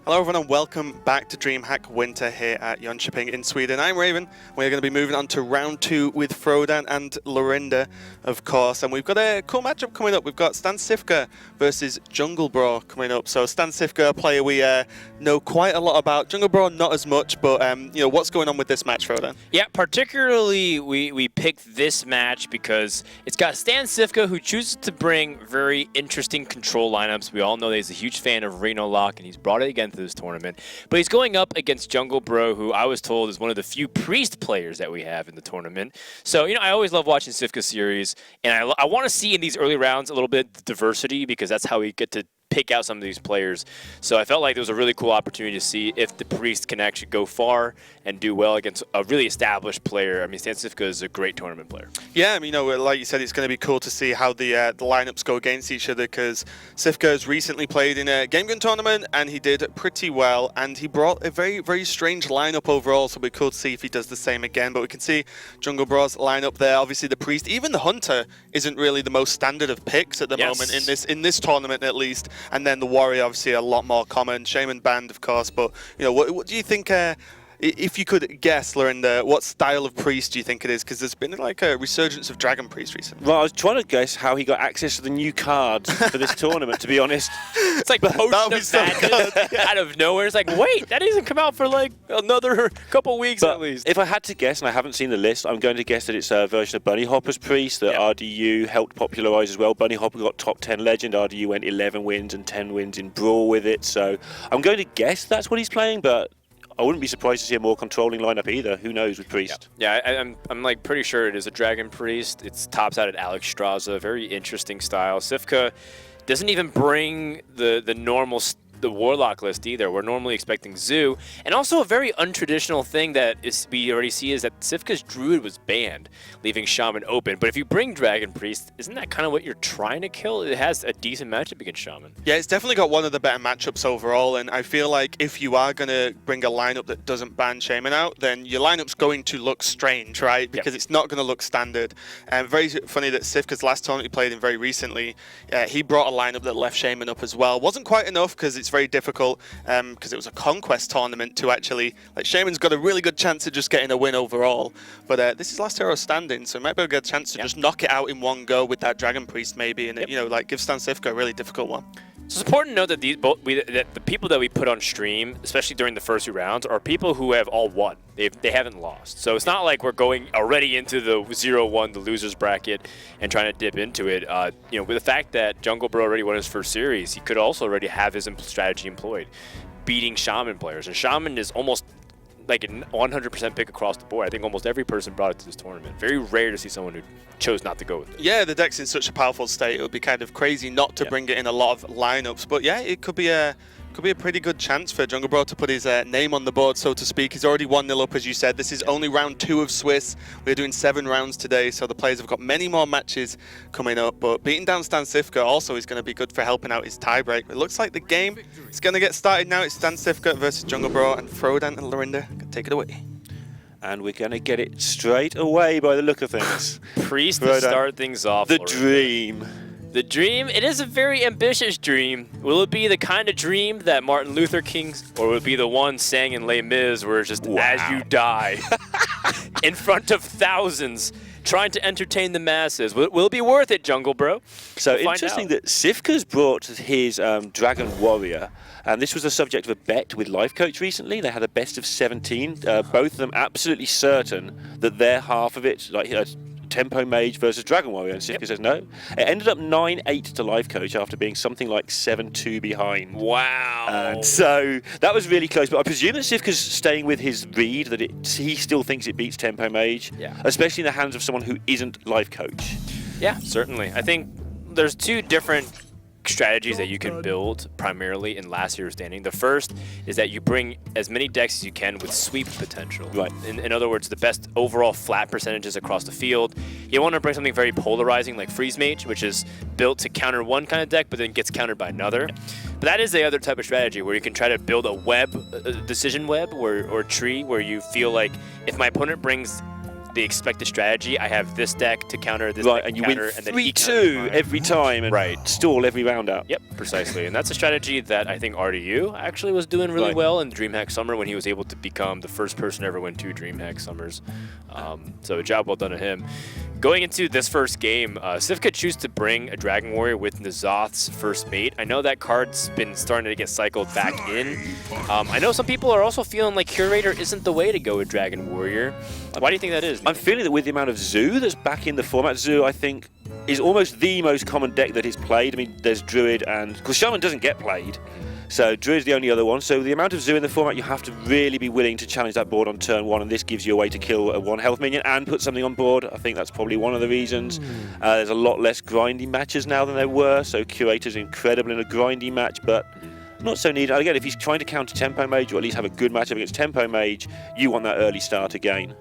Hello everyone and welcome back to Dreamhack Winter here at Jönköping in Sweden. I'm Raven. We're going to be moving on to round 2 with Frodan and Lorinda, of course. And we've got a cool matchup coming up. We've got StanCifka versus Jungelbror coming up. So StanCifka, a player we know quite a lot about. Jungelbror, not as much, but you know, what's going on with this match, Frodan? Yeah, particularly we picked this match because it's got StanCifka, who chooses to bring very interesting control lineups. We all know that he's a huge fan of Reno Lock, and he's brought it again to this tournament. But he's going up against Jungelbror, who I was told is one of the few Priest players that we have in the tournament. So, you know, I always love watching Cifka series, and I want to see in these early rounds a little bit of diversity, because that's how we get to pick out some of these players. So I felt like there was a really cool opportunity to see if the Priest can actually go far and do well against a really established player. I mean, StanCifka is a great tournament player. Yeah, I mean, you know, like you said, it's going to be cool to see how the lineups go against each other, because Cifka has recently played in a Game Gun tournament and he did pretty well, and he brought a very, very strange lineup overall, so it'll be cool to see if he does the same again. But we can see Jungelbror's lineup there. Obviously the Priest, even the Hunter, isn't really the most standard of picks at the moment in this tournament at least. And then the Warrior, obviously a lot more common. Shaman Band, of course. But, you know, what do you think, if you could guess, Lorinda, what style of Priest do you think it is? Because there's been like a resurgence of Dragon Priest recently. Well, I was trying to guess how he got access to the new cards for this tournament, to be honest. It's like Potion of Madness out of nowhere. It's like, wait, that doesn't come out for like another couple weeks at least. If I had to guess, and I haven't seen the list, I'm going to guess that it's a version of Bunny Hopper's Priest that RDU helped popularize as well. Bunny Hopper got top 10 legend. RDU went 11 wins and 10 wins in Brawl with it. So I'm going to guess that's what he's playing, but I wouldn't be surprised to see a more controlling lineup either. Who knows with Priest? Yeah, I'm like pretty sure it is a Dragon Priest. It's tops out at Alex Straza. Very interesting style. Cifka doesn't even bring the normal the Warlock list either. We're normally expecting Zoo. And also a very untraditional thing that we already see is that Cifka's Druid was banned, leaving Shaman open. But if you bring Dragon Priest, isn't that kind of what you're trying to kill? It has a decent matchup against Shaman. Yeah, it's definitely got one of the better matchups overall, and I feel like if you are going to bring a lineup that doesn't ban Shaman out, then your lineup's going to look strange, right? Because it's not going to look standard. Very funny that Cifka's last tournament he played in very recently, he brought a lineup that left Shaman up as well. Wasn't quite enough because it's very difficult, because it was a conquest tournament to actually, like, Shaman's got a really good chance of just getting a win overall, but this is last hero standing, so it might be a good chance to just knock it out in one go with that Dragon Priest maybe, and you know, like, give StanCifka a really difficult one. So it's important to note that that the people that we put on stream, especially during the first 2 rounds, are people who have all won. They haven't lost. So it's not like we're going already into the 0-1, the losers bracket, and trying to dip into it. You know, with the fact that Jungelbror already won his first series, he could also already have his strategy employed, beating Shaman players. And Shaman is almost like a 100% pick across the board. I think almost every person brought it to this tournament. Very rare to see someone who chose not to go with it. Yeah, the deck's in such a powerful state, it would be kind of crazy not to bring it in a lot of lineups. But yeah, it could be a pretty good chance for Jungelbror to put his name on the board, so to speak. He's already 1-0 up, as you said. This is only round 2 of Swiss. We're doing 7 rounds today, so the players have got many more matches coming up. But beating down StanCifka also is going to be good for helping out his tiebreak. It looks like the game is going to get started now. It's StanCifka versus Jungelbror, and Frodan and Lorinda can take it away. And we're going to get it straight away by the look of things. Priest to start things off. The dream. The dream, it is a very ambitious dream. Will it be the kind of dream that Martin Luther King's, or will it be the one sang in Les Mis where it's just as you die in front of thousands trying to entertain the masses? Will it be worth it, Jungelbror? So interesting that Cifka's brought his Dragon Warrior, and this was the subject of a bet with Life Coach recently. They had a best of 17. Both of them absolutely certain that their half of it, like Tempo Mage versus Dragon Warrior, and Cifka says no. It ended up 9-8 to Life Coach after being something like 7-2 behind. Wow. And so that was really close, but I presume that Cifka's staying with his read, that he still thinks it beats Tempo Mage, especially in the hands of someone who isn't Life Coach. Yeah, certainly. I think there's 2 different strategies that you can build primarily in last hero standing. The first is that you bring as many decks as you can with sweep potential. Right. In other words, the best overall flat percentages across the field. You want to bring something very polarizing like Freeze Mage, which is built to counter one kind of deck but then gets countered by another. But that is the other type of strategy where you can try to build a web, a decision web or tree where you feel like if my opponent brings the expected strategy. I have this deck to counter this Right, deck and to you win counter, and then he counters 3-2 mine. every time and Right. stall every round out. Yep, precisely. And that's a strategy that I think RDU actually was doing really Right. well in Dreamhack Summer when he was able to become the first person to ever win 2 Dreamhack Summers. So a job well done to him. Going into this first game, Cifka chooses to bring a Dragon Warrior with N'Zoth's first mate. I know that card's been starting to get cycled back in. I know some people are also feeling like Curator isn't the way to go with Dragon Warrior. Why do you think that is? I'm feeling that with the amount of Zoo that's back in the format, Zoo, I think, is almost the most common deck that is played. I mean, there's Druid and... Because Shaman doesn't get played, so Druid's the only other one. So the amount of Zoo in the format, you have to really be willing to challenge that board on turn 1, and this gives you a way to kill a 1 health minion and put something on board. I think that's probably one of the reasons. There's a lot less grindy matches now than there were, so Curator's incredible in a grindy match, but... not so needed. Again, if he's trying to counter Tempo Mage or at least have a good matchup against Tempo Mage, you want that early start again.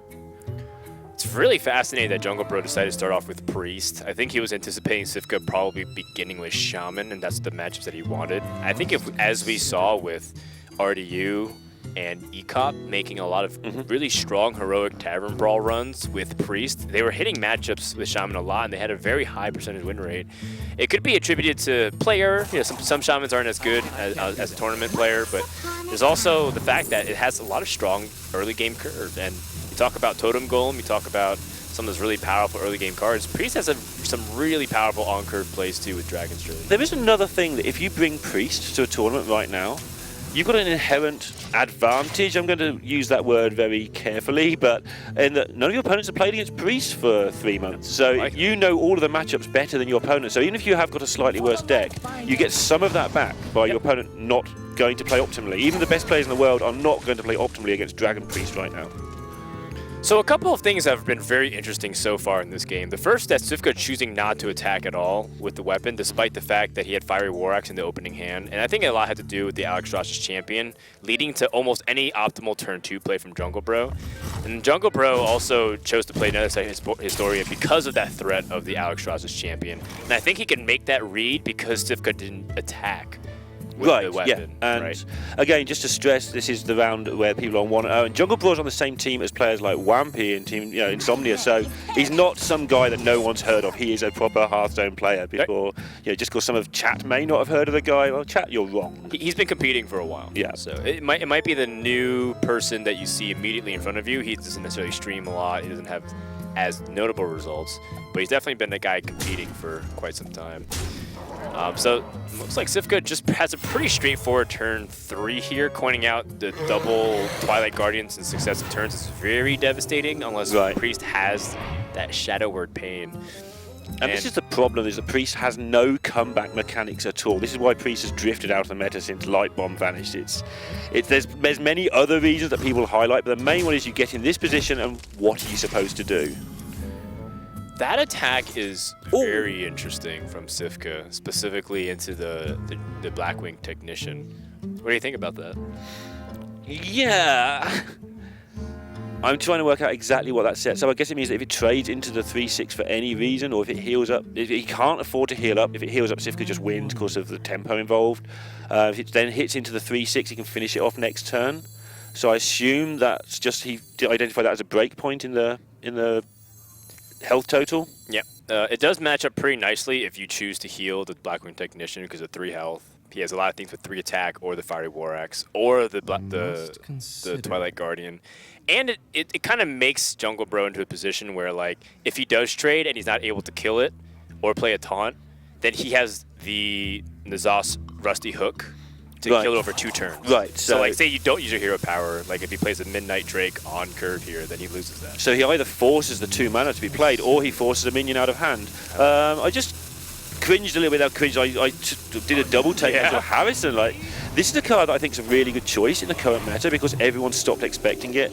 It's really fascinating that Jungelbror decided to start off with Priest. I think he was anticipating Cifka probably beginning with Shaman, and that's the matchups that he wanted. I think as we saw with RDU and ECOP making a lot of really strong heroic Tavern Brawl runs with Priest, they were hitting matchups with Shaman a lot, and they had a very high percentage win rate. It could be attributed to player. You know, some Shamans aren't as good as a tournament player, but there's also the fact that it has a lot of strong early game curve. And you talk about Totem Golem, you talk about some of those really powerful early game cards. Priest has some really powerful on-curve plays too with Dragon's Trade. There is another thing that if you bring Priest to a tournament right now, you've got an inherent advantage. I'm going to use that word very carefully, but in that none of your opponents have played against Priest for 3 months. So you know all of the matchups better than your opponent. So even if you have got a slightly worse deck, you get some of that back by your opponent not going to play optimally. Even the best players in the world are not going to play optimally against Dragon Priest right now. So a couple of things have been very interesting so far in this game. The first, that Cifka choosing not to attack at all with the weapon, despite the fact that he had Fiery War Axe in the opening hand. And I think a lot had to do with the Alexstrasza's champion, leading to almost any optimal turn 2 play from Jungelbror. And Jungelbror also chose to play another side of Historia because of that threat of the Alexstrasza's champion. And I think he can make that read because Cifka didn't attack with the weapon. Yeah, and again, just to stress, this is the round where people are on 1-0, and Jungelbror's on the same team as players like Wampy and Team Insomnia, so he's not some guy that no one's heard of. He is a proper Hearthstone player. Before, just because some of chat may not have heard of the guy, well, chat, you're wrong. He's been competing for a while. Yeah. So it might be the new person that you see immediately in front of you. He doesn't necessarily stream a lot. He doesn't have as notable results, but he's definitely been a guy competing for quite some time. So it looks like Cifka just has a pretty straightforward turn 3 here, coining out the double Twilight Guardians in successive turns. It's very devastating unless Priest has that Shadow Word Pain. And this is the problem, is that Priest has no comeback mechanics at all. This is why Priest has drifted out of the meta since Light Bomb vanished. There's many other reasons that people highlight, but the main one is you get in this position and what are you supposed to do? That attack is very interesting from Cifka, specifically into the Blackwing Technician. What do you think about that? Yeah. I'm trying to work out exactly what that sets. So I guess it means that if it trades into the 3-6 for any reason, or if it heals up, if he can't afford to heal up, if it heals up, Cifka just wins because of the tempo involved. If it then hits into the 3-6, he can finish it off next turn. So I assume that's just he identified that as a break point in the health total. Yeah, it does match up pretty nicely if you choose to heal the Blackwing Technician because of 3 health. He has a lot of things with 3 attack, or the Fiery War Axe, or the Twilight Guardian. And it kind of makes Jungelbror into a position where, like, if he does trade and he's not able to kill it or play a taunt, then he has the N'Zoth's Rusty Hook to kill it over 2 turns. Right. So, like, say you don't use your hero power, like if he plays a Midnight Drake on curve here, then he loses that. So he either forces the 2 mana to be played, or he forces a minion out of hand. I just cringed a little bit. I did a double take onto Harrison. Like, this is a card that I think is a really good choice in the current meta because everyone stopped expecting it.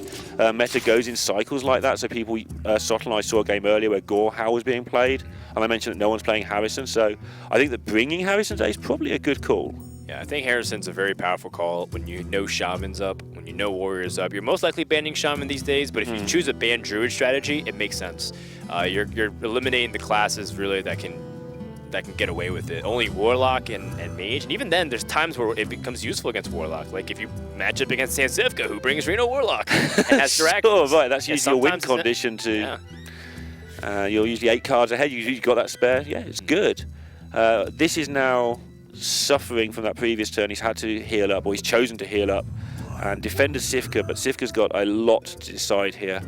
Meta goes in cycles like that. So people, Sottle and I saw a game earlier where Gorehow was being played, and I mentioned that no one's playing Harrison. So I think that bringing Harrison today is probably a good call. Yeah, I think Harrison's a very powerful call when you know Shaman's up, when you know Warrior's up. You're most likely banning Shaman these days, but if you choose a ban Druid strategy, it makes sense. You're eliminating the classes really that can that can get away with it. Only Warlock and Mage, and even then, there's times where it becomes useful against Warlock. Like if you match up against StanCifka, who brings Reno Warlock and has Dragons. Oh, right, that's usually your win sometimes condition to... you're usually 8 cards ahead. You've got that spare. Yeah, it's good. This is now suffering from that previous turn. He's had to heal up, or he's chosen to heal up, and defended Cifka, but Cifka's got a lot to decide here.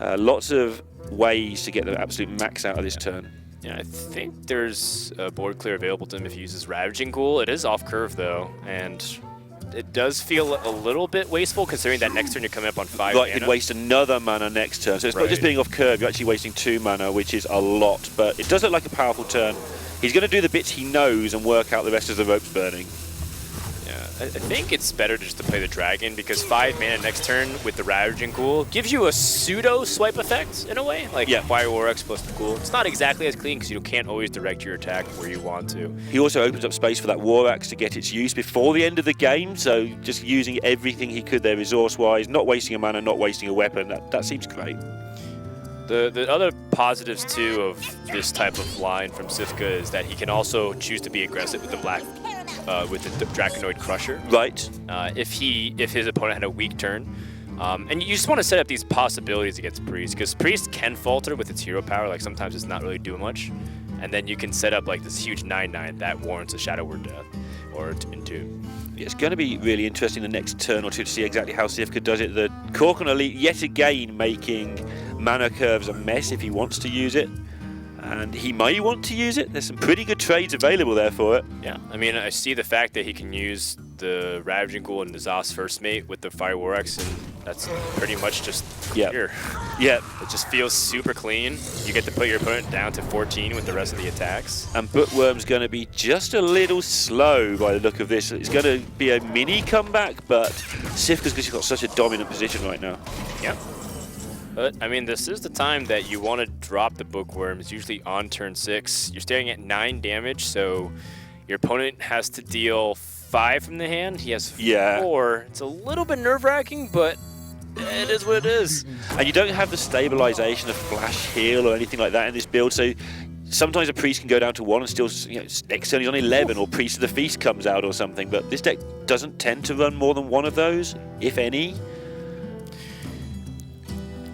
Lots of ways to get the absolute max out of this turn. Yeah, I think there's a board clear available to him if he uses Ravaging Ghoul. It is off curve though, and it does feel a little bit wasteful considering that next turn you're coming up on 5 Right, mana. you'd waste another mana next turn. So it's not Right. just being off curve, you're actually wasting 2 mana, which is a lot. But it does look like a powerful turn. He's going to do the bits he knows and work out the rest of the ropes burning. I think it's better just to play the Dragon because 5 mana next turn with the Ravaging Ghoul gives you a pseudo swipe effect in a way, like Fire War X plus the Ghoul. It's not exactly as clean because you can't always direct your attack where you want to. He also opens up space for that War Axe to get its use before the end of the game, so just using everything he could there resource-wise, not wasting a mana, not wasting a weapon, that seems great. The other positives too of this type of line from Cifka is that he can also choose to be aggressive with the with the Draconoid Crusher. Right. If his opponent had a weak turn. And you just want to set up these possibilities against Priest, because Priest can falter with its hero power, like sometimes it's not really doing much. And then you can set up like this huge 9/9 that warrants a Shadow Word Death or Entomb. It's going to be really interesting the next turn or two to see exactly how Cifka does it. The Korkon Elite yet again making mana curves a mess if he wants to use it. And he may want to use it. There's some pretty good trades available there for it. Yeah, I mean, I see the fact that he can use the Ravaging Ghoul and the Zos First Mate with the Fire War Axe, and that's pretty much just clear. Yeah. It just feels super clean. You get to put your opponent down to 14 with the rest of the attacks. And Bookworm's going to be just a little slow by the look of this. It's going to be a mini comeback, but Cifka's just got such a dominant position right now. Yeah. But, I mean, this is the time that you want to drop the Bookworms, usually on turn 6. You're staring at 9 damage, so your opponent has to deal 5 from the hand. He has 4. It's a little bit nerve-wracking, but it is what it is. And you don't have the stabilization of Flash Heal or anything like that in this build, so sometimes a Priest can go down to 1 and still, next turn he's on 11, or Priest of the Feast comes out or something, but this deck doesn't tend to run more than 1 of those, if any.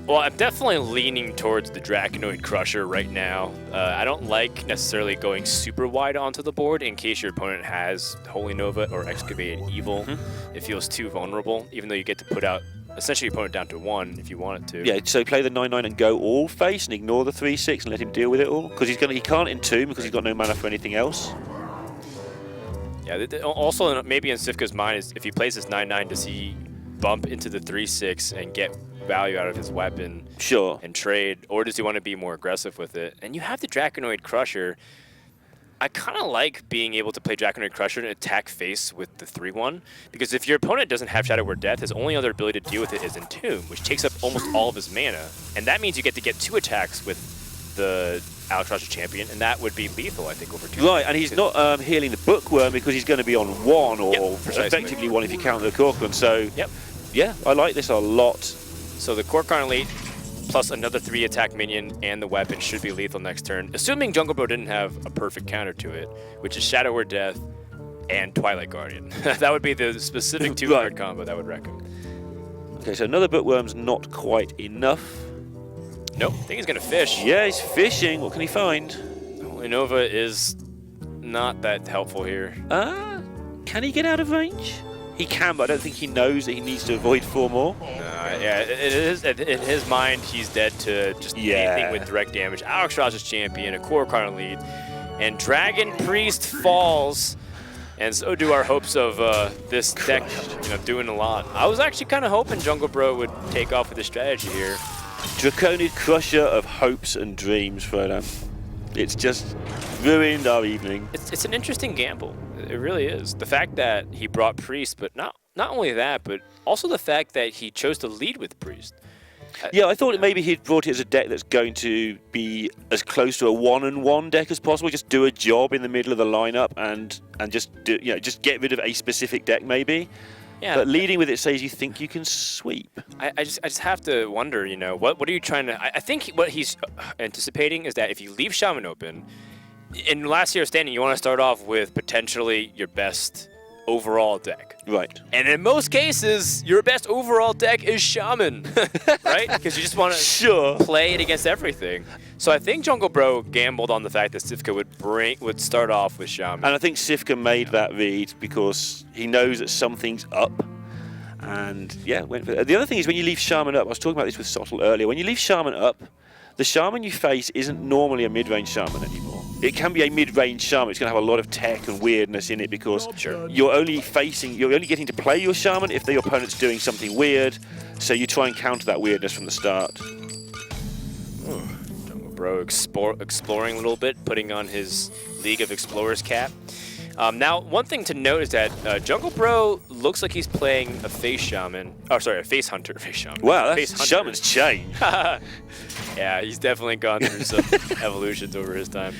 Well, I'm definitely leaning towards the Draconoid Crusher right now. I don't like necessarily going super wide onto the board in case your opponent has Holy Nova or Excavated Evil. It feels too vulnerable, even though you get to put out essentially your opponent down to 1 if you want it to. Yeah, so play the 9/9 and go all face and ignore the 3/6 and let him deal with it all, because he can't entomb because he's got no mana for anything else. Yeah, also maybe in Cifka's mind is if he plays this 9/9, does he bump into the 3/6 and get value out of his weapon and trade, or does he want to be more aggressive with it? And you have the Draconoid Crusher. I kind of like being able to play Draconoid Crusher and attack face with the 3/1, because if your opponent doesn't have Shadow Word Death, his only other ability to deal with it is Entomb, which takes up almost all of his mana, and that means you get to get 2 attacks with the Alexstrasza Champion, and that would be lethal, I think, over 2. Right, and he's not healing the Bookworm because he's going to be on 1 or effectively 1 if you count the Korkon, so yeah, I like this a lot. So the Korkon Elite plus another 3 attack minion and the weapon should be lethal next turn, assuming Jungelbror didn't have a perfect counter to it, which is Shadow Word Death and Twilight Guardian. That would be the specific 2-card combo that would wreck him. Okay, so another Bookworm's not quite enough. Nope, I think he's going to fish. Yeah, he's fishing. What can he find? Holy Nova is not that helpful here. Can he get out of range? He can, but I don't think he knows that he needs to avoid 4 more. Yeah, it is in his mind. He's dead to just anything with direct damage. Alexstrasza's Champion, a Korkon Elite, and Dragon Priest falls, and so do our hopes of this deck doing a lot. I was actually kind of hoping Jungelbror would take off with this strategy here. Draconoid Crusher of hopes and dreams, Frodo. It's just ruined our evening. It's an interesting gamble. It really is. The fact that he brought Priest, but not only that, but also the fact that he chose to lead with Priest. Yeah, I thought maybe he'd brought it as a deck that's going to be as close to a 1-and-1 deck as possible. Just do a job in the middle of the lineup and just just get rid of a specific deck maybe. Yeah, but leading with it says you think you can sweep. I just have to wonder, what are you trying to... I think what he's anticipating is that if you leave Shaman open, in last year's standing, you want to start off with potentially your best overall deck. Right. And in most cases, your best overall deck is Shaman, right? Because you just want to play it against everything. So I think Jungelbror gambled on the fact that StanCifka would start off with Shaman. And I think StanCifka made that read because he knows that something's up. And yeah, went for it. The other thing is when you leave Shaman up, I was talking about this with Sottle earlier, when you leave Shaman up, the Shaman you face isn't normally a mid-range Shaman anymore. It can be a mid-range Shaman. It's going to have a lot of tech and weirdness in it because you're only getting to play your Shaman if the opponent's doing something weird. So you try and counter that weirdness from the start. Jungelbror exploring a little bit, putting on his League of Explorers cap. Now, one thing to note is that Jungelbror looks like he's playing a face shaman. Oh, sorry, a face hunter. Face shaman. Wow, that's shaman's changed. Yeah, he's definitely gone through some evolutions over his time.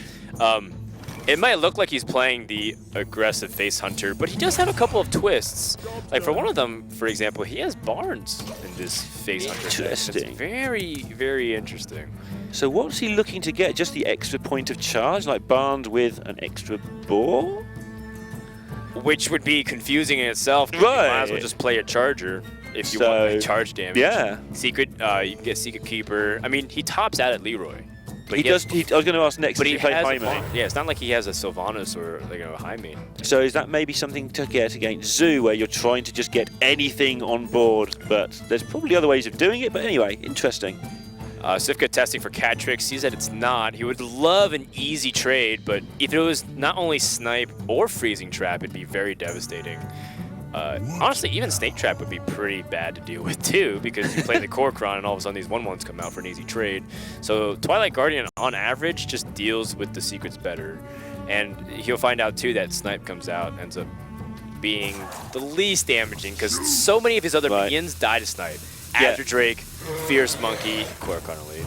It might look like he's playing the aggressive face hunter, but he does have a couple of twists. Like for one of them, for example, he has Barnes in this face hunter. Interesting. It's very, very interesting. So what's he looking to get? Just the extra point of charge, like Barnes with an extra ball? Which would be confusing in itself. Right. You might as well just play a charger if you want the charge damage. Yeah. Secret, you can get Secret Keeper. I mean, he tops out at Leroy. But I was going to ask next. But he play has high a main. Yeah, it's not like he has a Sylvanas or a high main. So is that maybe something to get against Zoo, where you're trying to just get anything on board? But there's probably other ways of doing it. But anyway, interesting. StanCifka testing for cat trick, sees that it's not. He would love an easy trade, but if it was not only snipe or freezing trap, it'd be very devastating. Honestly, even snake trap would be pretty bad to deal with too, because you play the Kor'kron and all of a sudden these 1/1s come out for an easy trade. So Twilight Guardian, on average, just deals with the secrets better. And he'll find out too that snipe comes out, ends up being the least damaging, because so many of his other minions die to snipe. After Drake, Fierce Monkey, Kor'kron Elite.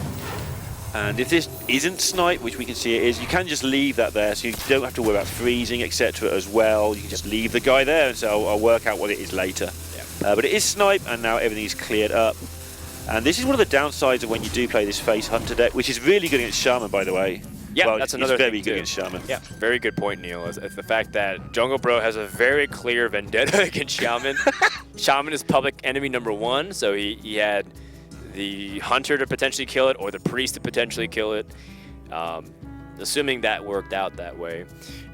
And if this isn't snipe, which we can see it is, you can just leave that there, so you don't have to worry about freezing, etc. as well. You can just leave the guy there and say, I'll work out what it is later. Yeah. But it is snipe, and now everything is cleared up. And this is one of the downsides of when you do play this face hunter deck, which is really good against Shaman, by the way. Yeah, well, that's another thing very good against Shaman. Yeah, very good point, Neil. Is the fact that Jungelbror has a very clear vendetta against Shaman. Shaman is public enemy #1, so he had the hunter to potentially kill it or the priest to potentially kill it. Assuming that worked out that way.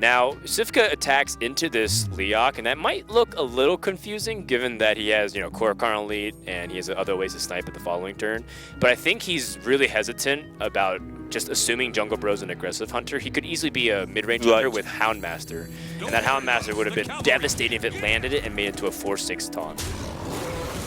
Now, StanCifka attacks into this Leok, and that might look a little confusing given that he has, Kor'kron Elite and he has other ways to snipe at the following turn. But I think he's really hesitant about just assuming Jungelbror's an aggressive hunter. He could easily be a mid-range hunter with Houndmaster, and that Houndmaster would have been devastating if it landed it and made it into a 4/6 taunt.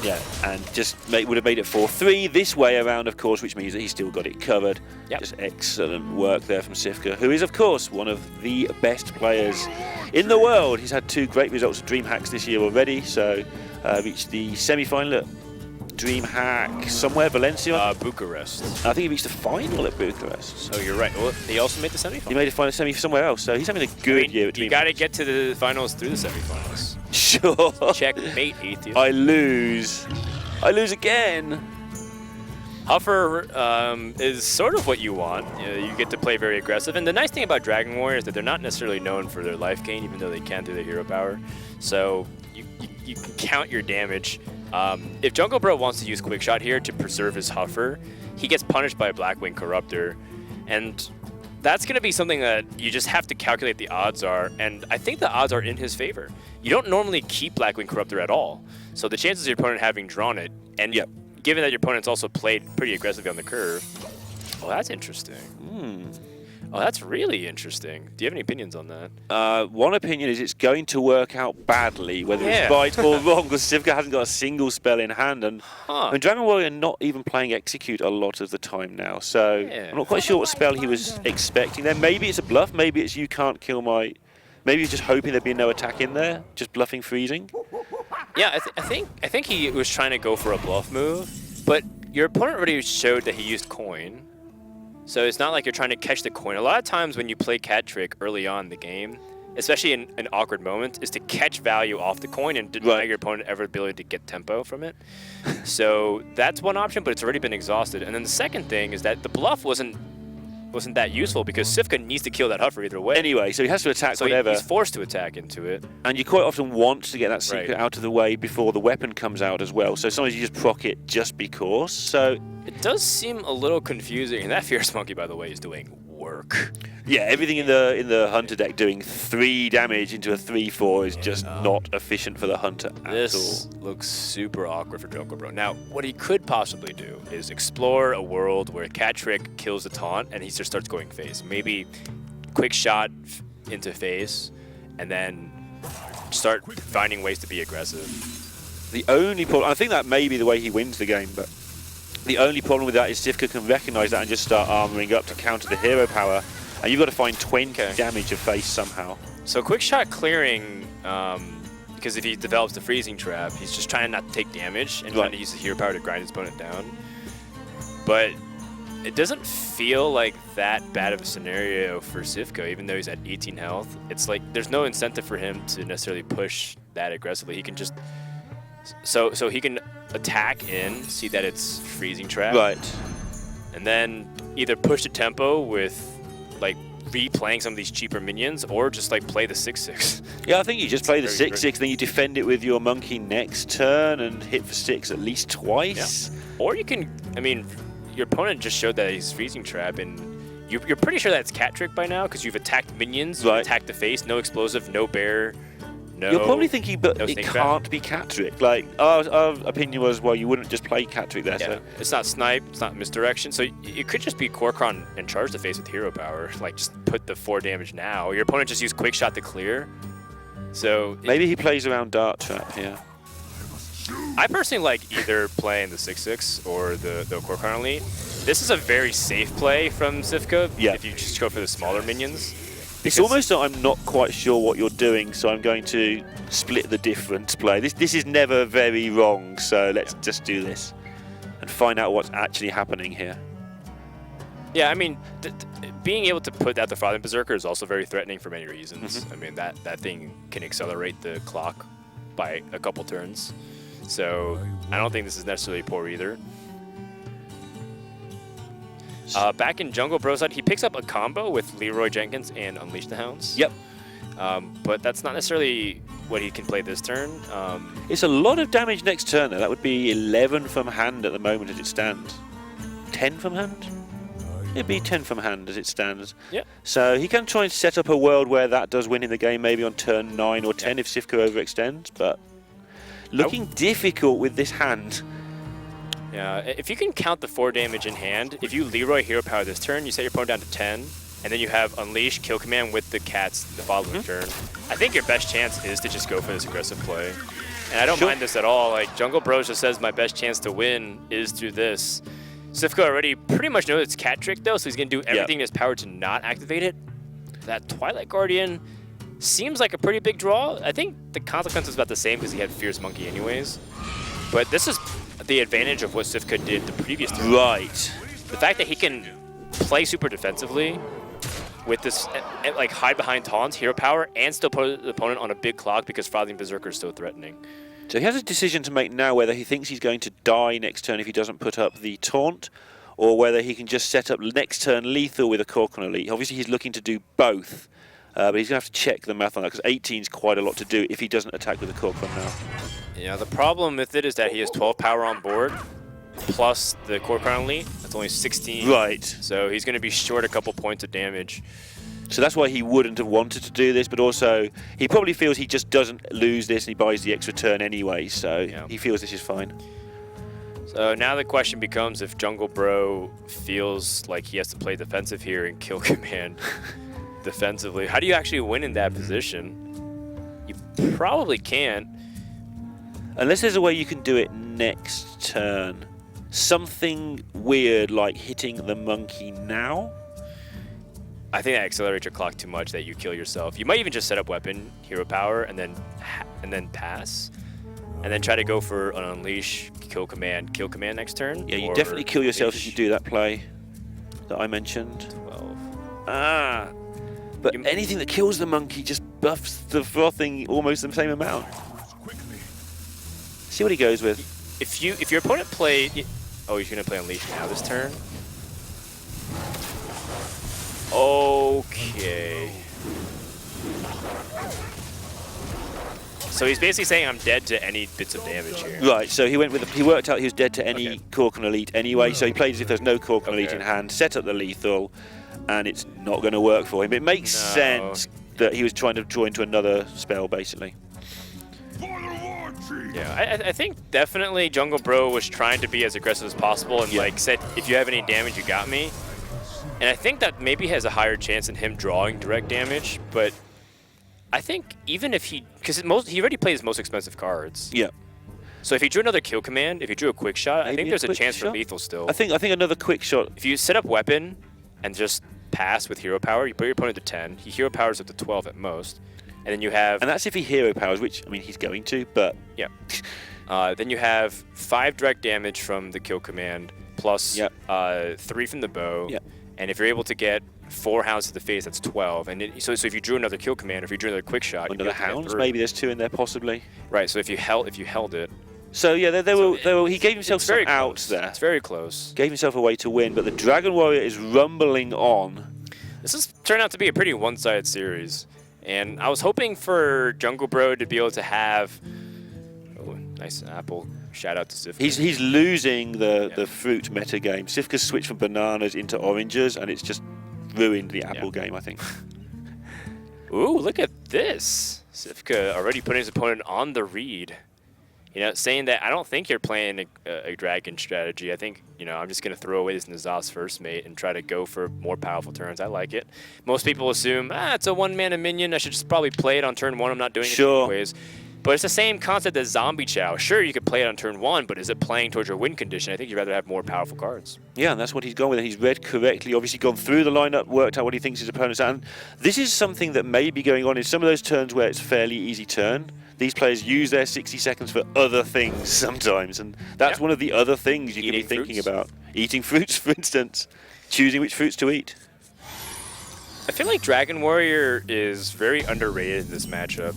Yeah, and just would have made it 4-3 this way around, of course, which means that he's still got it covered. Yep. Just excellent work there from StanCifka, who is, of course, one of the best players in the world. He's had 2 great results at Dreamhacks this year already, so reached the semi-final at Dreamhack somewhere, Valencia? Bucharest. I think he reached the final at Bucharest. Oh, you're right. Well, he also made the semi-final. He made a final semi somewhere else, so he's having a good year at Dreamhack. You got to get to the finals through the semi-finals. Sure. Checkmate, Atheist. I lose. I lose again. Huffer is sort of what you want. You get to play very aggressive. And the nice thing about Dragon Warrior is that they're not necessarily known for their life gain, even though they can through their hero power. So you can count your damage. If Jungelbror wants to use Quick Shot here to preserve his Huffer, he gets punished by a Blackwing Corruptor. And that's going to be something that you just have to calculate the odds are, and I think the odds are in his favor. You don't normally keep Blackwing Corruptor at all, so the chances of your opponent having drawn it, and given that your opponent's also played pretty aggressively on the curve, well, that's interesting. Oh, that's really interesting. Do you have any opinions on that? One opinion is it's going to work out badly, whether it's right or wrong, because StanCifka hasn't got a single spell in hand, and Dragon Warrior not even playing Execute a lot of the time now, so I'm not quite sure what spell he was expecting there. Maybe it's a bluff, maybe it's you can't kill my... Maybe he's just hoping there'd be no attack in there, just bluffing freezing. Yeah, I think he was trying to go for a bluff move, but your opponent already showed that he used coin. So it's not like you're trying to catch the coin. A lot of times when you play Cat Trick early on in the game, especially in an awkward moment, is to catch value off the coin and deny your opponent ever ability to get tempo from it. So that's one option, but it's already been exhausted. And then the second thing is that the bluff wasn't wasn't that useful because Cifka needs to kill that Huffer either way. Anyway, so he has to attack So whatever. he's forced to attack into it. And you quite often want to get that secret Right. out of the way before the weapon comes out as well. So sometimes you just proc it just because. So It does seem a little confusing. And that Fierce Monkey, by the way, is doing work. yeah, everything in the Hunter deck doing 3 damage into a 3/4 is just not efficient for the Hunter at This all. looks super awkward for Jungelbror. Now, what he could possibly do is explore a world where Cat Trick kills the taunt and he just starts going face. Maybe quick shot into face and then start finding ways to be aggressive. The only problem, I think that may be the way he wins the game, but the only problem with that is Cifka can recognize that and just start armoring up to counter the hero power, and you've got to find 20 damage of face somehow. So quick shot clearing, because if he develops the freezing trap, he's just trying not to take damage and trying to use his hero power to grind his opponent down. But it doesn't feel like that bad of a scenario for Cifka, even though he's at 18 health. It's like there's no incentive for him to necessarily push that aggressively. He can just so he can attack in, see that it's freezing trap, Right. and then either push the tempo with like replaying some of these cheaper minions, or just like play the 6/6. Yeah, I think you just play the Very 6/6, then you defend it with your monkey next turn and hit for 6 at least twice. Or you can, I mean, your opponent just showed that he's freezing trap, and you're pretty sure that's Cat Trick by now because you've attacked minions, you've attacked the face, no explosive, no bear, no. You're probably thinking, but no it snake can't trap. be Cat Trick. Like, our opinion was, well, you wouldn't just play Cat Trick there. Yeah, So it's not snipe, it's not misdirection, so it could just be Korkron and charge the face with hero power, like just put the 4 damage now. Your opponent just used quick shot to clear. So maybe he plays around Dart Trap here. I personally like either playing the 6/6 or the Korkron Elite. This is a very safe play from Cifka if you just go for the smaller minions. It's almost that I'm not quite sure what you're doing, so I'm going to split the difference play. This is never very wrong, so let's just do this and find out what's actually happening here. Yeah, I mean, being able to put out the Frothing Berserker is also very threatening for many reasons. I mean, that thing can accelerate the clock by a couple turns. So I don't think this is necessarily poor either. Back in Jungelbror side, he picks up a combo with Leroy Jenkins and Unleash the Hounds. Yep. But that's not necessarily what he can play this turn. It's a lot of damage next turn, though. That would be 11 from hand at the moment as it stands. 10 from hand? It'd be 10 from hand as it stands. Yeah. So he can try and set up a world where that does win in the game, maybe on turn 9 or 10 if Cifka overextends, but looking difficult with this hand. Yeah, if you can count the 4 damage in hand, if you Leroy hero power this turn, you set your opponent down to 10, and then you have Unleash, Kill Command with the cats the following turn. I think your best chance is to just go for this aggressive play. And I don't mind this at all. Like, Jungelbror just says my best chance to win is through this. Cifka already pretty much knows it's Cat Trick though, so he's going to do everything in his power to not activate it. That Twilight Guardian seems like a pretty big draw. I think the consequence is about the same because he had Fierce Monkey anyways. But this is the advantage of what Cifka did the previous turn. Right. The fact that he can play super defensively with this, like, hide behind taunts, hero power, and still put the opponent on a big clock because Frothing Berserker is so threatening. So he has a decision to make now whether he thinks he's going to die next turn if he doesn't put up the taunt, or whether he can just set up next turn lethal with a Korkron Elite. Obviously he's looking to do both, but he's going to have to check the math on that because 18 is quite a lot to do if he doesn't attack with a Korkron now. Yeah, the problem with it is that he has 12 power on board, plus the Korkron Elite. That's only 16. Right. So he's going to be short a couple points of damage. So that's why he wouldn't have wanted to do this, but also he probably feels he just doesn't lose this and he buys the extra turn anyway, so he feels this is fine. So now the question becomes if Jungelbror feels like he has to play defensive here and Kill Command defensively. How do you actually win in that position? You probably can't. Unless there's a way you can do it next turn. Something weird like hitting the monkey now. I think that accelerates your clock too much that you kill yourself. You might even just set up weapon, hero power, and then pass, and then try to go for an Unleash, kill command next turn. Yeah, you definitely kill yourself if you do that play that I mentioned. 12. But anything that kills the monkey just buffs the frothing almost the same amount. See what he goes with. If your opponent played, oh, he's gonna play Unleash now this turn. Okay. So he's basically saying I'm dead to any bits of damage here. Right, so he worked out he was dead to any Corkin Elite anyway, so he played as if there's no Corkin Elite in hand, set up the lethal, and it's not going to work for him. It makes sense that he was trying to draw into another spell, basically. Yeah, I think definitely Jungelbror was trying to be as aggressive as possible and like said, if you have any damage, you got me. And I think that maybe has a higher chance in him drawing direct damage, but I think even if because he already plays his most expensive cards. Yeah. So if he drew another kill command, if he drew a quick shot, Maybe I think there's a chance shot? for lethal still. I think another quick shot. If you set up weapon and just pass with hero power, you put your opponent to 10. He hero powers up to 12 at most, and then you have. And that's if he hero powers, which I mean he's going to, but yeah. Then you have 5 direct damage from the kill command plus 3 from the bow. Yeah. And if you're able to get 4 hounds to the face, that's 12. And so if you drew another kill command, or if you drew another quick shot, another hounds, maybe there's 2 in there possibly. Right. So if you held it. So yeah, he gave himself some outs there. It's very close. Gave himself a way to win, but the Dragon Warrior is rumbling on. This has turned out to be a pretty one-sided series, and I was hoping for Jungelbror to be able to have. Oh, nice apple. Shout out to Cifka. He's losing the fruit meta game. Cifka's switched from bananas into oranges, and it's just ruined the apple game, I think. Ooh, look at this. Cifka already putting his opponent on the read. You know, saying that I don't think you're playing a dragon strategy. I think, I'm just going to throw away this Nazas first mate and try to go for more powerful turns. I like it. Most people assume, it's a one-mana minion. I should just probably play it on turn 1. I'm not doing it anyways. But it's the same concept as Zombie Chow. Sure, you could play it on turn 1, but is it playing towards your win condition? I think you'd rather have more powerful cards. Yeah, and that's what he's gone with. He's read correctly, obviously gone through the lineup, worked out what he thinks his opponent's at. And this is something that may be going on in some of those turns where it's a fairly easy turn. These players use their 60 seconds for other things sometimes, and that's one of the other things you can be thinking about. Eating fruits, for instance. Choosing which fruits to eat. I feel like Dragon Warrior is very underrated in this matchup.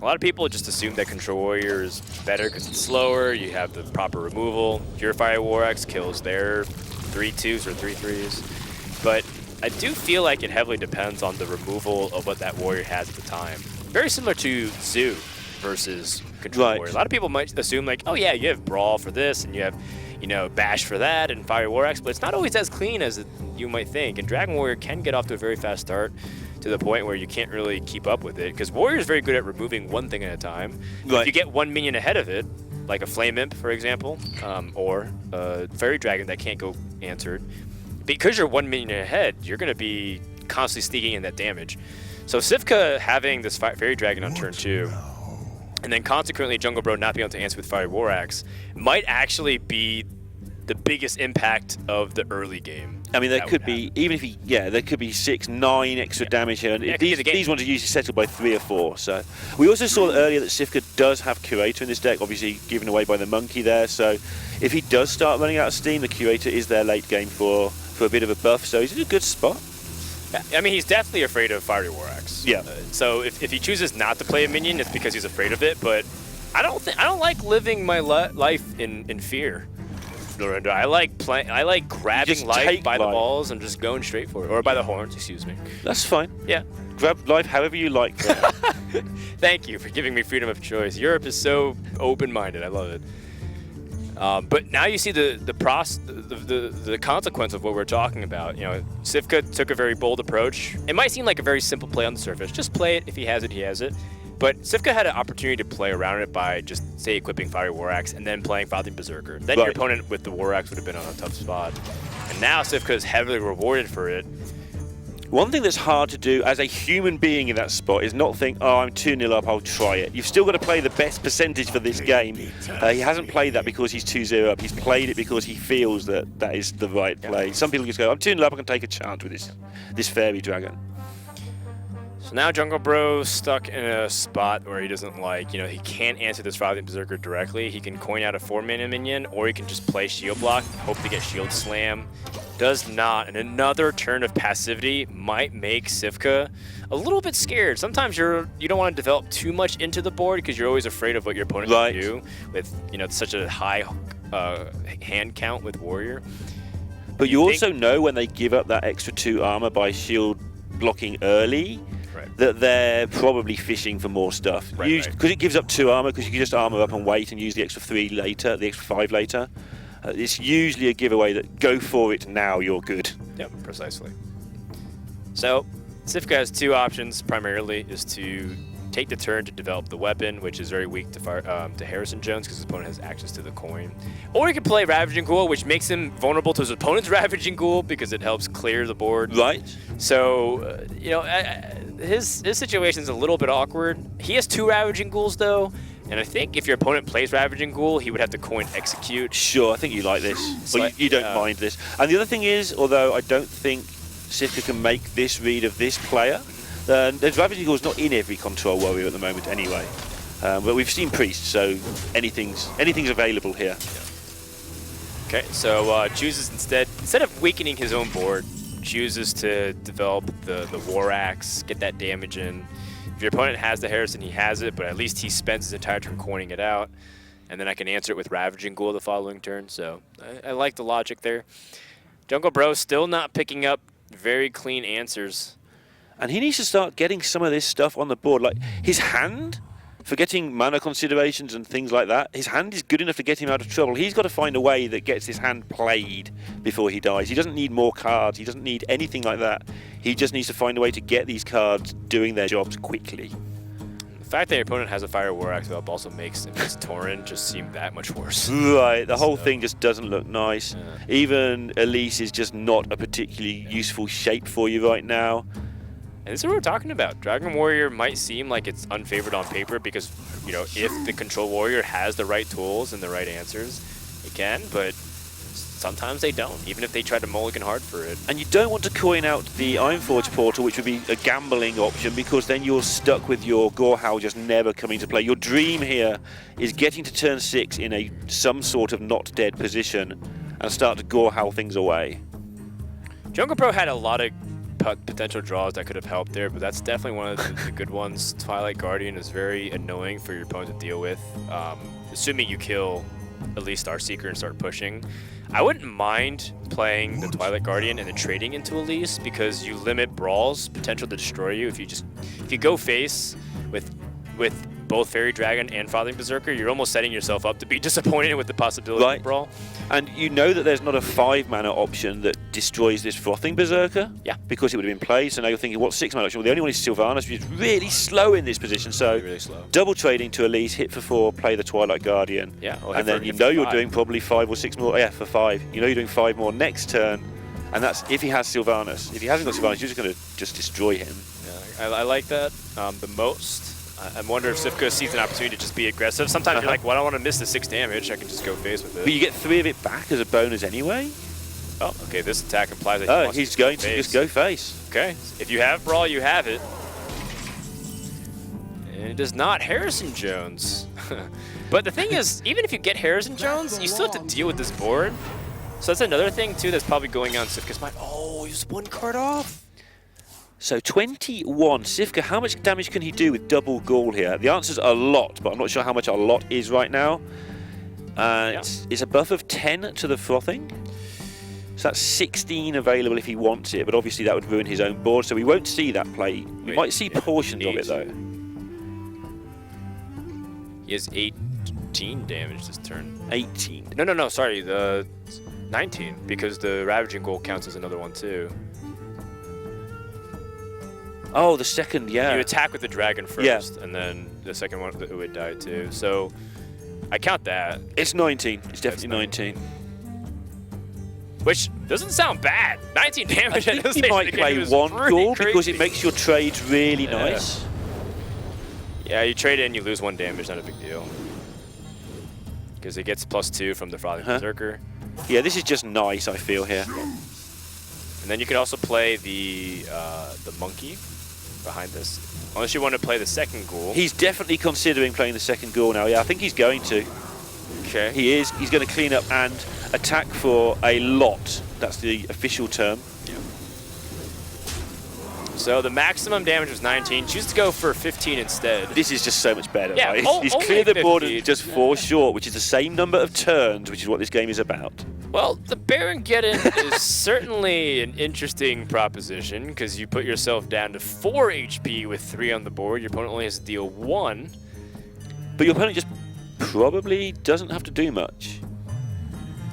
A lot of people just assume that Control Warrior is better because it's slower, you have the proper removal. Purifier War Axe kills their 3/2s or 3/3s. But I do feel like it heavily depends on the removal of what that warrior has at the time. Very similar to Zoo versus Control Warrior. A lot of people might assume like, oh yeah, you have Brawl for this, and you have, Bash for that, and Fire War Axe, but it's not always as clean as you might think. And Dragon Warrior can get off to a very fast start, to the point where you can't really keep up with it, because Warrior is very good at removing one thing at a time. Right. If you get one minion ahead of it, like a Flame Imp, for example, or a Fairy Dragon that can't go answered, because you're one minion ahead, you're going to be constantly sneaking in that damage. So Cifka having this Fairy Dragon on turn 2, and then consequently Jungelbror not being able to answer with Fire War Axe, might actually be the biggest impact of the early game. I mean, there could be, even if there could be 6, 9 extra damage here. And these ones are usually settled by 3 or 4. So we also saw earlier that Cifka does have Curator in this deck, obviously given away by the monkey there. So if he does start running out of steam, the Curator is there late game for a bit of a buff. So he's in a good spot. I mean, he's definitely afraid of Fiery War Axe. Yeah. So if he chooses not to play a minion, it's because he's afraid of it. But I don't like living my life in fear. Lorinda. I like grabbing life by the balls and just going straight for it, or by the horns. Excuse me. That's fine. Yeah. Grab life however you like. Thank you for giving me freedom of choice. Europe is so open-minded. I love it. But now you see the consequence of what we're talking about. Cifka took a very bold approach. It might seem like a very simple play on the surface. Just play it. If he has it, he has it. But Cifka had an opportunity to play around it by just, say, equipping Fiery War Axe and then playing Frothing Berserker. Then your opponent with the War Axe would have been on a tough spot. And now Cifka is heavily rewarded for it. One thing that's hard to do as a human being in that spot is not think, oh, I'm 2-0 up, I'll try it. You've still got to play the best percentage for this game. He hasn't played that because he's 2-0 up. He's played it because he feels that is the right play. Some people just go, I'm 2-0 up, I can take a chance with this Fairy Dragon. So now Jungelbror stuck in a spot where he doesn't like, he can't answer this Frothing Berserker directly. He can coin out a 4-mana minion, or he can just play Shield Block, hope to get Shield Slam. Does not, and another turn of passivity might make Cifka a little bit scared. Sometimes you don't want to develop too much into the board because you're always afraid of what your opponent can do with such a high hand count with Warrior. But you also know when they give up that extra 2 armor by shield blocking early, that they're probably fishing for more stuff. Because it gives up 2 armor, because you can just armor up and wait and use the extra 3 later, the extra 5 later. It's usually a giveaway that go for it now, you're good. Yep, precisely. So, StanCifka has 2 options, primarily, is to take the turn to develop the weapon, which is very weak to Harrison Jones because his opponent has access to the coin. Or he can play Ravaging Ghoul, which makes him vulnerable to his opponent's Ravaging Ghoul because it helps clear the board. Right. So, you know, his situation's a little bit awkward. He has 2 Ravaging Ghouls, though, and I think if your opponent plays Ravaging Ghoul, he would have to coin execute. Sure, I think you like this. Well, you don't mind this. And the other thing is, although I don't think StanCifka can make this read of this player, the Ravaging Ghoul is not in every Control Warrior at the moment anyway. But we've seen Priest, so anything's available here. Okay, so chooses instead of weakening his own board, chooses to develop the War Axe, get that damage in. If your opponent has the Harrison, he has it, but at least he spends his entire turn coining it out. And then I can answer it with Ravaging Ghoul the following turn, so I like the logic there. Jungelbror still not picking up very clean answers. And he needs to start getting some of this stuff on the board. Like, his hand, forgetting mana considerations and things like that, his hand is good enough to get him out of trouble. He's got to find a way that gets his hand played before he dies. He doesn't need more cards. He doesn't need anything like that. He just needs to find a way to get these cards doing their jobs quickly. The fact that your opponent has a Fire War Axe up also makes his Tauren just seem that much worse. Right, the whole thing just doesn't look nice. Yeah. Even Elise is just not a particularly useful shape for you right now. And this is what we're talking about. Dragon Warrior might seem like it's unfavored on paper because, you know, if the Control Warrior has the right tools and the right answers, it can, but sometimes they don't, even if they try to mulligan hard for it. And you don't want to coin out the Ironforge portal, which would be a gambling option, because then you're stuck with your Gorehowl just never coming to play. Your dream here is getting to turn 6 in some sort of not dead position and start to Gorehowl things away. Jungelbror had a lot of potential draws that could have helped there, but that's definitely one of the good ones. Twilight Guardian is very annoying for your opponent to deal with, assuming you kill Elise Starseeker and start pushing. I wouldn't mind playing the Twilight Guardian and then trading into Elise because you limit Brawl's potential to destroy you. If you go face with both Fairy Dragon and Fathering Berserker, you're almost setting yourself up to be disappointed with the possibility of Brawl. And you know that there's not a 5-mana option that destroys this Frothing Berserker? Yeah. Because it would have been played, so now you're thinking, what 6-mana option? Well, the only one is Sylvanas, which is really slow in this position, so really slow. Double trading to Elise, hit for 4, play the Twilight Guardian, yeah, and then you know you're doing probably 5 or 6 more, for 5. You know you're doing 5 more next turn, and that's if he has Sylvanas. If he hasn't got Sylvanas, you're just going to destroy him. Yeah, I like that the most. I wonder if StanCifka sees an opportunity to just be aggressive. Sometimes you're like, well, I don't want to miss the 6 damage. I can just go face with it. But you get 3 of it back as a bonus anyway. Oh, okay. This attack implies that he's going to just go face. Okay. If you have Brawl, you have it. And it is not Harrison Jones. But the thing is, even if you get Harrison Jones, you still have to deal with this board. So that's another thing, too, that's probably going on StanCifka's mind. Oh, he's 1 card off. So 21. StanCifka, how much damage can he do with double Ghoul here? The answer's a lot, but I'm not sure how much a lot is right now. It's a buff of 10 to the Frothing. So that's 16 available if he wants it, but obviously that would ruin his own board, so we won't see that play. We might see portions of it, though. He has 18 damage this turn. 18? No, sorry. The 19, because the Ravaging Ghoul counts as another one, too. Oh, the second, yeah. You attack with the dragon first, and then the second one it would die too. So I count that. It's 19. It's definitely 19. Which doesn't sound bad. 19 damage. I think he might play 1 Ghoul because it makes your trades really nice. Yeah, you trade it and you lose 1 damage, not a big deal. Because it gets +2 from the Frothing Berserker. Yeah, this is just nice, I feel, here. And then you could also play the monkey behind this. Unless you want to play the second Ghoul. He's definitely considering playing the second Ghoul now. Yeah, I think he's going to. Okay. He is. He's going to clean up and attack for a lot. That's the official term. Yeah. So the maximum damage was 19. Choose to go for 15 instead. This is just so much better. Yeah, He's cleared the board and just 4 short, which is the same number of turns, which is what this game is about. Well, the Baron Geddon is certainly an interesting proposition because you put yourself down to 4 HP with 3 on the board. Your opponent only has to deal 1. But your opponent just probably doesn't have to do much.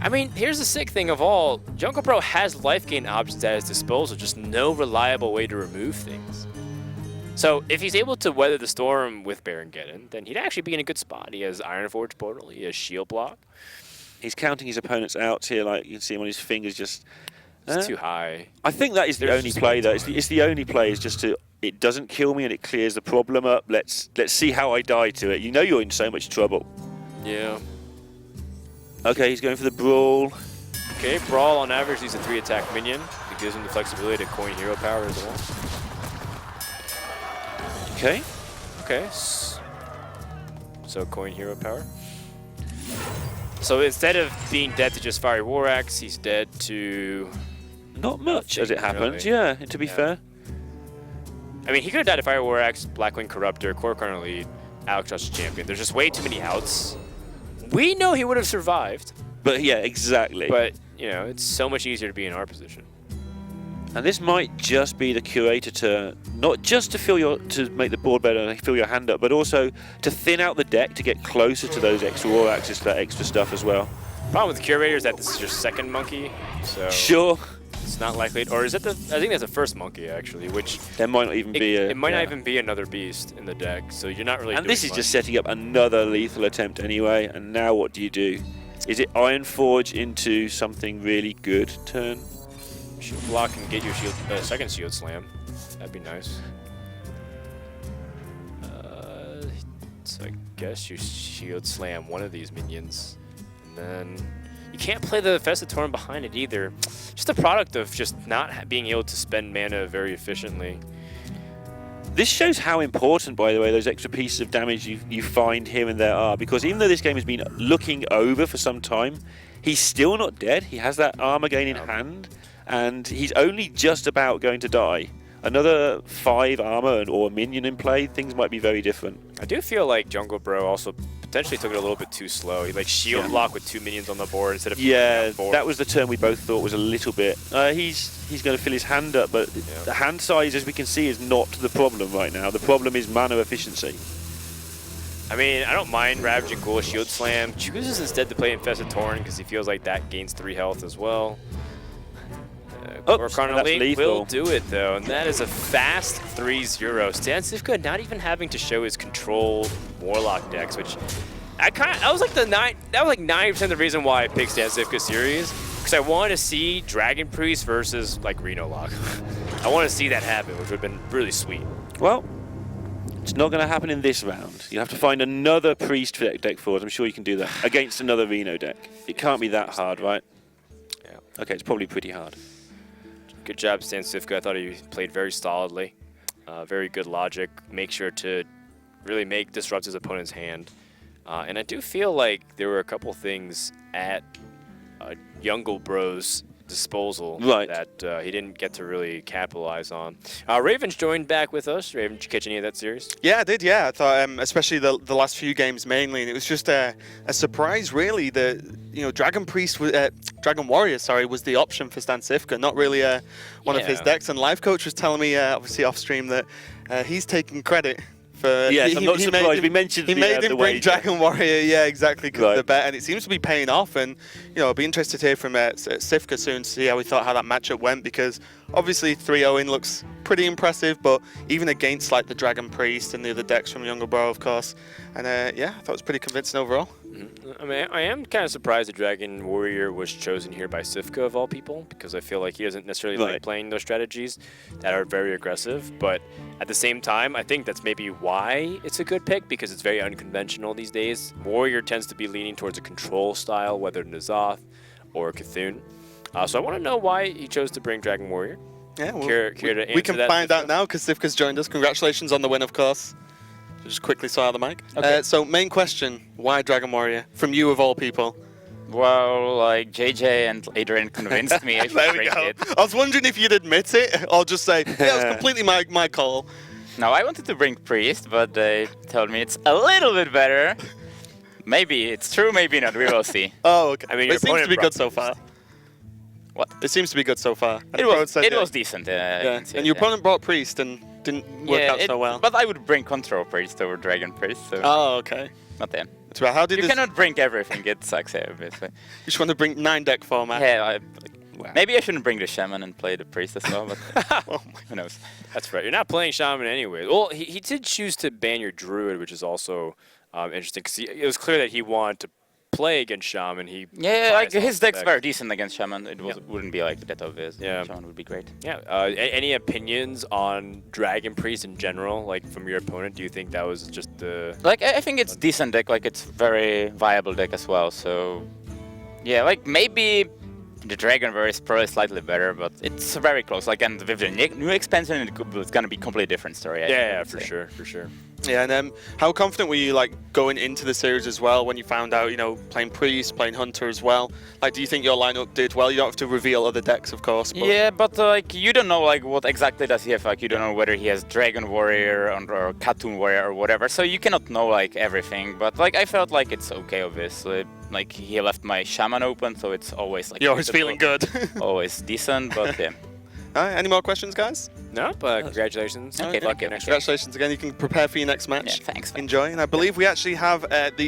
I mean, here's the sick thing of all. Jungelbror has life gain options at his disposal, just no reliable way to remove things. So if he's able to weather the storm with Baron Geddon, then he'd actually be in a good spot. He has Ironforge Portal, he has Shield Block. He's counting his opponent's outs here, like you can see him on his fingers just... It's too high. I think that is the only play, though. It's the only play is just to... It doesn't kill me and it clears the problem up. Let's see how I die to it. You know you're in so much trouble. Yeah. Okay, he's going for the Brawl. Okay, Brawl on average needs a 3-attack minion. It gives him the flexibility to coin hero power as well. Okay. Okay. So coin hero power. So instead of being dead to just Fiery War Axe, he's dead to... Not much, as it happens. Really. Yeah, to be fair. I mean, he could have died to Fiery War Axe, Blackwing Corruptor, Core Corner Lead, Alex Josh's Champion. There's just way too many outs. We know he would have survived. But yeah, exactly. But, you know, it's so much easier to be in our position. And this might just be the curator to not just to make the board better and fill your hand up, but also to thin out the deck to get closer to those extra war axes for that extra stuff as well. Problem with the curator is that this is your second monkey, so sure, it's not likely. Or is it the? I think that's the first monkey actually, which there might not even be. It might not even be another beast in the deck, so you're not really. And doing this is much. just setting up another lethal attempt anyway. And now what do you do? Is it Ironforge into something really good turn? Shield block and get your shield, second shield slam. That'd be nice. So I guess you shield slam one of these minions, and then you can't play the Festatorn behind it either. Just a product of just not being able to spend mana very efficiently. This shows how important, by the way, those extra pieces of damage you find here and there are, because even though this game has been looking over for some time, he's still not dead. He has that armor gain in hand. And he's only just about going to die. Another 5 armor or a minion in play, things might be very different. I do feel like Jungelbror also potentially took it a little bit too slow. He like shield block with 2 minions on the board instead of that was the turn we both thought was a little bit. He's going to fill his hand up, but the hand size, as we can see, is not the problem right now. The problem is mana efficiency. I mean, I don't mind Ravaging Ghoul shield slam. Chooses instead to play Infested Torn because he feels like that gains 3 health as well. Elite will do it though, and that is a fast 3-0. StanCifka not even having to show his control Warlock decks, which that was like 90% of the reason why I picked StanCifka series, because I wanted to see Dragon Priest versus like Reno Lock. I want to see that happen, which would have been really sweet. Well, it's not going to happen in this round. You have to find another Priest deck for us. I'm sure you can do that against another Reno deck. It can't be that hard, right? Yeah. Okay, it's probably pretty hard. Good job, StanCifka. I thought he played very solidly. Very good logic. Make sure to really disrupt his opponent's hand. And I do feel like there were a couple things at Jungelbror's disposal that he didn't get to really capitalize on. Raven's joined back with us. Raven, did you catch any of that series? Yeah, I did. Yeah, I thought, especially the last few games mainly, and it was just a surprise, really. Dragon Warrior, was the option for StanCifka, not really one of his decks. And Life Coach was telling me, obviously off stream, that he's taking credit. Yes, I'm not surprised. We mentioned he made him bring Dragon Warrior, yeah, exactly, because of the bet, and it seems to be paying off. And I'll be interested to hear from Cifka soon to see how that matchup went, because obviously 3-0 looks pretty impressive, but even against like the Dragon Priest and the other decks from Jungelbror, of course. And I thought it was pretty convincing overall. I mean, I am kind of surprised that Dragon Warrior was chosen here by Cifka of all people, because I feel like he doesn't necessarily like playing those strategies that are very aggressive. But at the same time, I think that's maybe why it's a good pick, because it's very unconventional these days. Warrior tends to be leaning towards a control style, whether N'Zoth or Cthulhu. So I want to know why he chose to bring Dragon Warrior. Yeah, we can find out now, because Cifka's joined us. Congratulations on the win, of course. Just quickly saw the mic. Okay. So main question, why Dragon Warrior? From you of all people. Well, like JJ and Adrian convinced me. I should bring it. I was wondering if you'd admit it or just say, yeah, it was completely my call. No, I wanted to bring Priest, but they told me it's a little bit better. Maybe it's true, maybe not. We will see. Oh, okay. I mean, it seems to be good so far. What? It seems to be good so far. It was decent. Yeah. And your opponent brought Priest and didn't work out so well. But I would bring Control Priest over Dragon Priest, so Oh, okay. not them. That's right. How did You this? cannot bring everything, it sucks, obviously. You just want to bring 9-deck format. Yeah, maybe I shouldn't bring the Shaman and play the Priest as well, but who knows. That's right. You're not playing Shaman anyway. Well, he did choose to ban your Druid, which is also interesting because it was clear that he wanted to play against Shaman. Yeah, like his deck's deck. very decent against Shaman. It wouldn't be like that obvious. Yeah. Shaman would be great. Yeah. Any opinions on Dragon Priest in general, like from your opponent? Do you think that was just the... Like, I think it's decent deck. Like, it's very viable deck as well. So, yeah, like maybe the Dragonborn is probably slightly better, but it's very close. Like, and with the new expansion, it's gonna be a completely different story. Yeah, for sure, for sure. Yeah, and how confident were you, like, going into the series as well when you found out, you know, playing Priest, playing Hunter as well? Like, do you think your lineup did well? You don't have to reveal other decks, of course. But... Yeah, but like you don't know like what exactly does he have. Like you don't know whether he has Dragon Warrior or Cartoon Warrior or whatever. So you cannot know like everything. But like I felt like it's okay, obviously. Like he left my Shaman open, so it's always like You're always feeling good. always decent, but yeah. All right, any more questions, guys? No, but congratulations. Okay, Good luck thank you. next Congratulations again. You can prepare for your next match. Yeah, thanks. Enjoy. And I believe we actually have the